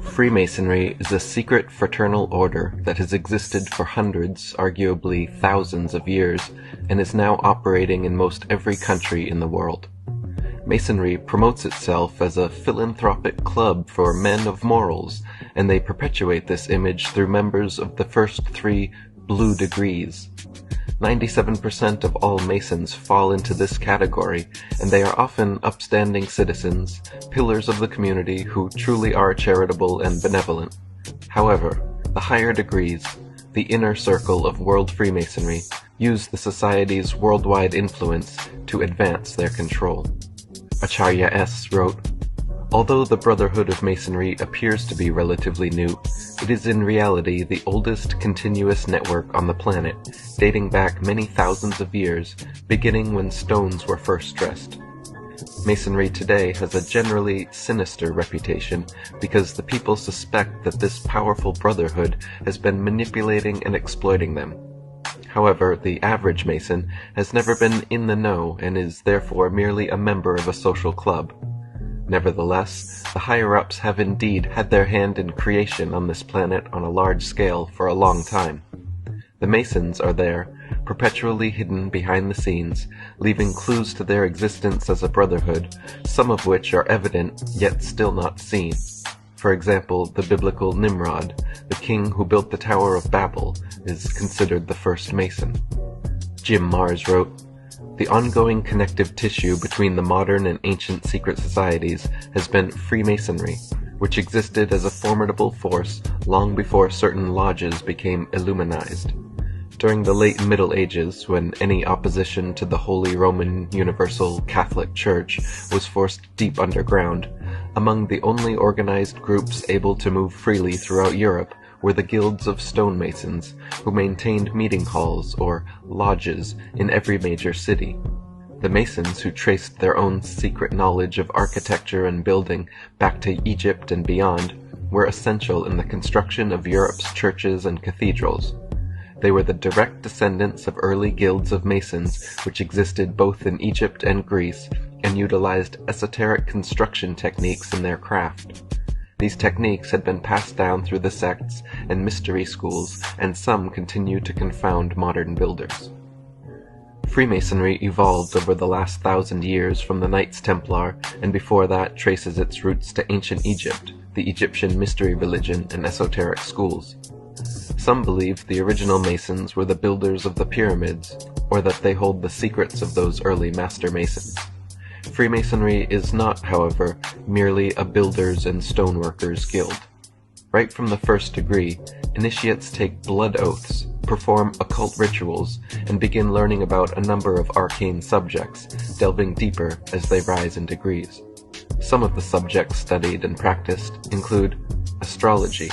Freemasonry is a secret fraternal order that has existed for hundreds, arguably thousands of years, and is now operating in most every country in the world. Masonry promotes itself as a philanthropic club for men of morals, and they perpetuate this image through members of the first 3 blue degrees. 97% of all Masons fall into this category, and they are often upstanding citizens, pillars of the community who truly are charitable and benevolent. However, the higher degrees, the inner circle of world Freemasonry, use the society's worldwide influence to advance their control. Acharya S. wrote, "Although the Brotherhood of Masonry appears to be relatively new, it is in reality the oldest continuous network on the planet, dating back many thousands of years, beginning when stones were first dressed. Masonry today has a generally sinister reputation because the people suspect that this powerful brotherhood has been manipulating and exploiting them. However, the average Mason has never been in the know and is therefore merely a member of a social club. Nevertheless, the higher-ups have indeed had their hand in creation on this planet on a large scale for a long time. The Masons are there, perpetually hidden behind the scenes, leaving clues to their existence as a brotherhood, some of which are evident yet still not seen. For example, the biblical Nimrod, the king who built the Tower of Babel, is considered the first Mason." Jim Mars wrote, "The ongoing connective tissue between the modern and ancient secret societies has been Freemasonry, which existed as a formidable force long before certain lodges became Illuminized. During the late Middle Ages, when any opposition to the Holy Roman Universal Catholic Church was forced deep underground, among the only organized groups able to move freely throughout Europe were the guilds of stonemasons, who maintained meeting halls, or lodges, in every major city. The Masons, who traced their own secret knowledge of architecture and building back to Egypt and beyond, were essential in the construction of Europe's churches and cathedrals. They were the direct descendants of early guilds of Masons which existed both in Egypt and Greece, and utilized esoteric construction techniques in their craft. These techniques had been passed down through the sects and mystery schools, and some continue to confound modern builders. Freemasonry evolved over the last 1,000 years from the Knights Templar, and before that traces its roots to ancient Egypt, the Egyptian mystery religion and esoteric schools. Some believe the original Masons were the builders of the pyramids, or that they hold the secrets of those early master Masons. Freemasonry is not, however, merely a builders and stoneworkers guild. Right from the first degree, initiates take blood oaths, perform occult rituals, and begin learning about a number of arcane subjects, delving deeper as they rise in degrees. Some of the subjects studied and practiced include astrology,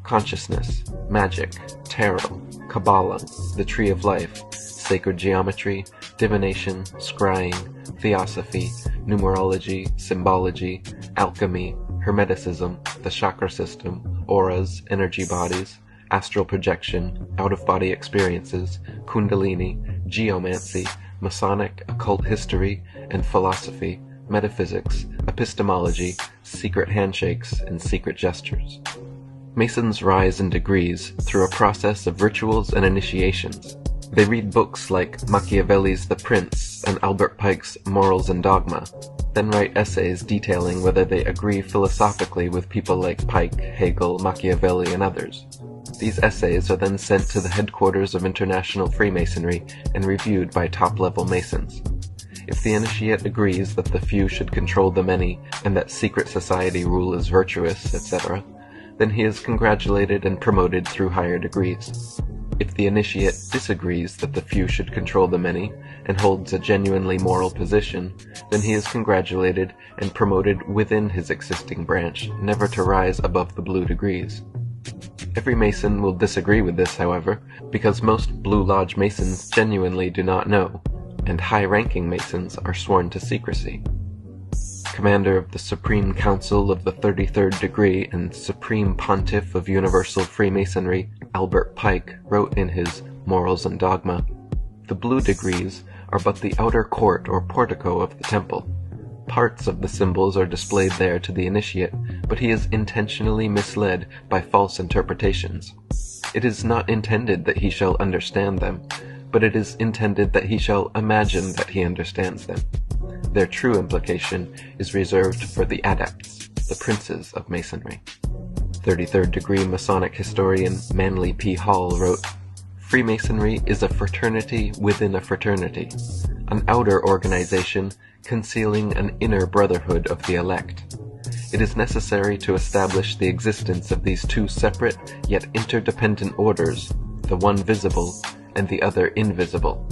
consciousness, magic, tarot, Kabbalah, the Tree of Life, sacred geometry, divination, scrying, theosophy, numerology, symbology, alchemy, hermeticism, the chakra system, auras, energy bodies, astral projection, out-of-body experiences, kundalini, geomancy, Masonic occult history, and philosophy, metaphysics, epistemology, secret handshakes, and secret gestures. Masons rise in degrees through a process of rituals and initiations. They read books like Machiavelli's The Prince and Albert Pike's Morals and Dogma, then write essays detailing whether they agree philosophically with people like Pike, Hegel, Machiavelli, and others. These essays are then sent to the headquarters of International Freemasonry and reviewed by top-level Masons. If the initiate agrees that the few should control the many and that secret society rule is virtuous, etc., then he is congratulated and promoted through higher degrees. If the initiate disagrees that the few should control the many and holds a genuinely moral position, then he is congratulated and promoted within his existing branch, never to rise above the blue degrees. Every Mason will disagree with this, however, because most Blue Lodge Masons genuinely do not know, and high-ranking Masons are sworn to secrecy. Commander of the Supreme Council of the 33rd Degree and Supreme Pontiff of Universal Freemasonry, Albert Pike, wrote in his Morals and Dogma, "The blue degrees are but the outer court or portico of the temple. Parts of the symbols are displayed there to the initiate, but he is intentionally misled by false interpretations. It is not intended that he shall understand them, but it is intended that he shall imagine that he understands them. Their true implication is reserved for the adepts, the princes of Masonry. 33rd degree Masonic historian Manly P. Hall wrote, "Freemasonry is a fraternity within a fraternity, an outer organization concealing an inner brotherhood of the elect. It is necessary to establish the existence of these two separate yet interdependent orders, the one visible and the other invisible.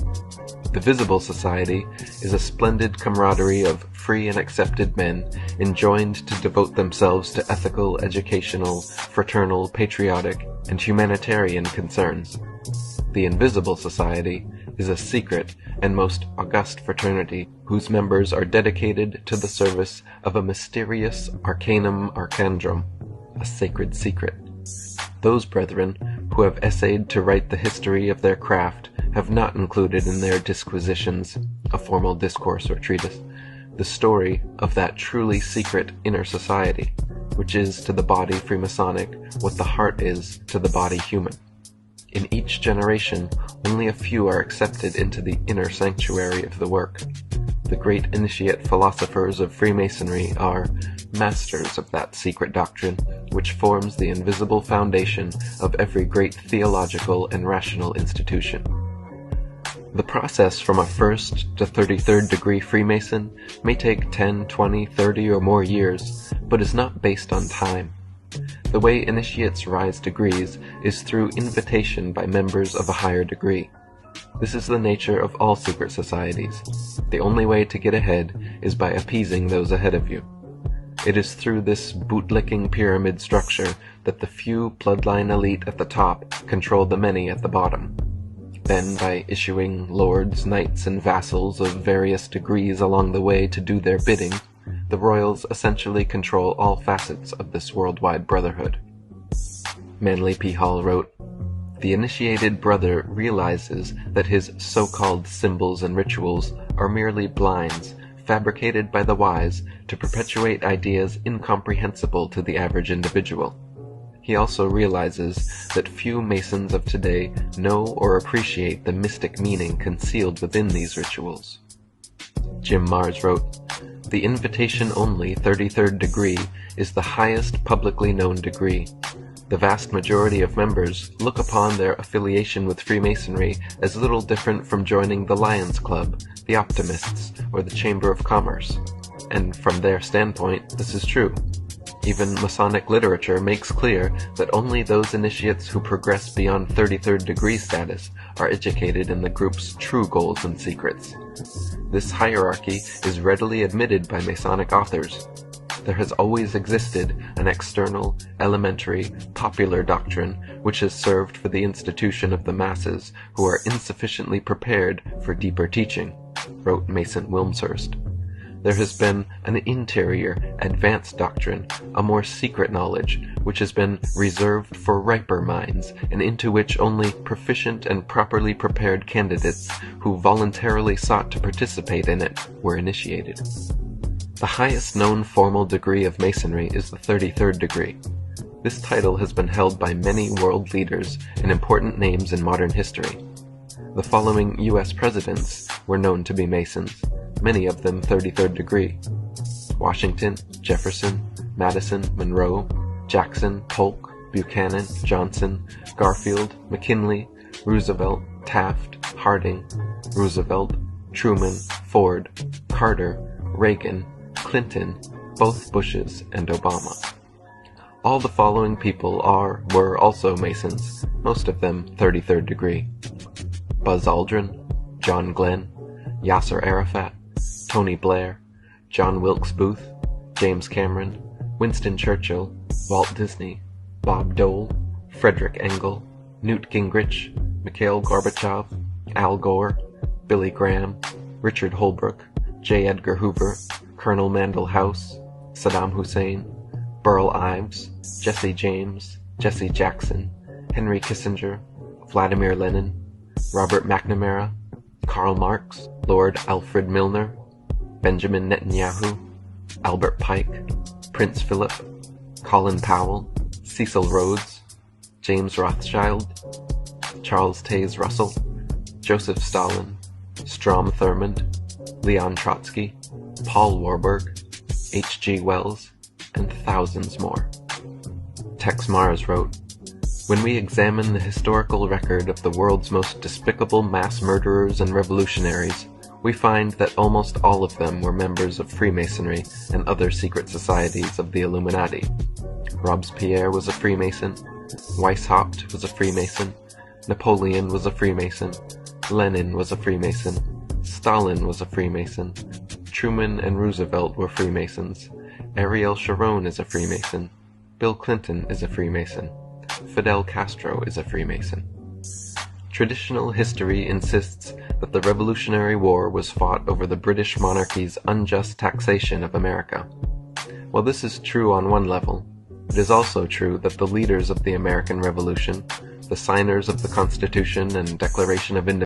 The visible society is a splendid camaraderie of free and accepted men enjoined to devote themselves to ethical, educational, fraternal, patriotic, and humanitarian concerns. The invisible society is a secret and most august fraternity whose members are dedicated to the service of a mysterious arcanum arcandrum, a sacred secret. Those brethren who have essayed to write the history of their craft have not included in their disquisitions, a formal discourse or treatise, the story of that truly secret inner society, which is to the body Freemasonic what the heart is to the body human. In each generation, only a few are accepted into the inner sanctuary of the work. The great initiate philosophers of Freemasonry are masters of that secret doctrine, which forms the invisible foundation of every great theological and rational institution. The process from a 1st to 33rd degree Freemason may take 10, 20, 30 or more years, but is not based on time. The way initiates rise degrees is through invitation by members of a higher degree. This is the nature of all secret societies. The only way to get ahead is by appeasing those ahead of you. It is through this bootlicking pyramid structure that the few bloodline elite at the top control the many at the bottom. Then, by issuing lords, knights, and vassals of various degrees along the way to do their bidding, the royals essentially control all facets of this worldwide brotherhood. Manly P. Hall wrote, "The initiated brother realizes that his so-called symbols and rituals are merely blinds fabricated by the wise to perpetuate ideas incomprehensible to the average individual. He also realizes that few Masons of today know or appreciate the mystic meaning concealed within these rituals." Jim Mars wrote, "The invitation-only 33rd degree is the highest publicly known degree. The vast majority of members look upon their affiliation with Freemasonry as little different from joining the Lions Club, the Optimists, or the Chamber of Commerce. And from their standpoint, this is true. Even Masonic literature makes clear that only those initiates who progress beyond 33rd degree status are educated in the group's true goals and secrets. This hierarchy is readily admitted by Masonic authors. There has always existed an external, elementary, popular doctrine which has served for the institution of the masses who are insufficiently prepared for deeper teaching," wrote Mason Wilmshurst. There has been an interior, advanced doctrine, a more secret knowledge, which has been reserved for riper minds, and into which only proficient and properly prepared candidates who voluntarily sought to participate in it were initiated. The highest known formal degree of Masonry is the 33rd degree. This title has been held by many world leaders and important names in modern history. The following U.S. presidents were known to be Masons, many of them 33rd degree: Washington, Jefferson, Madison, Monroe, Jackson, Polk, Buchanan, Johnson, Garfield, McKinley, Roosevelt, Taft, Harding, Roosevelt, Truman, Ford, Carter, Reagan, Clinton, both Bushes, and Obama. All the following people were also Masons, most of them 33rd degree: Buzz Aldrin, John Glenn, Yasser Arafat, Tony Blair, John Wilkes Booth, James Cameron, Winston Churchill, Walt Disney, Bob Dole, Frederick Engel, Newt Gingrich, Mikhail Gorbachev, Al Gore, Billy Graham, Richard Holbrooke, J. Edgar Hoover, Colonel Mandell House, Saddam Hussein, Burl Ives, Jesse James, Jesse Jackson, Henry Kissinger, Vladimir Lenin, Robert McNamara, Karl Marx, Lord Alfred Milner, Benjamin Netanyahu, Albert Pike, Prince Philip, Colin Powell, Cecil Rhodes, James Rothschild, Charles Taze Russell, Joseph Stalin, Strom Thurmond, Leon Trotsky, Paul Warburg, H.G. Wells, and thousands more. Tex Mars wrote, "When we examine the historical record of the world's most despicable mass murderers and revolutionaries, we find that almost all of them were members of Freemasonry and other secret societies of the Illuminati. Robespierre was a Freemason, Weishaupt was a Freemason, Napoleon was a Freemason, Lenin was a Freemason, Stalin was a Freemason, Truman and Roosevelt were Freemasons, Ariel Sharon is a Freemason, Bill Clinton is a Freemason, Fidel Castro is a Freemason." Traditional history insists that the Revolutionary War was fought over the British monarchy's unjust taxation of America. While this is true on one level, it is also true that the leaders of the American Revolution, the signers of the Constitution and Declaration of Independence,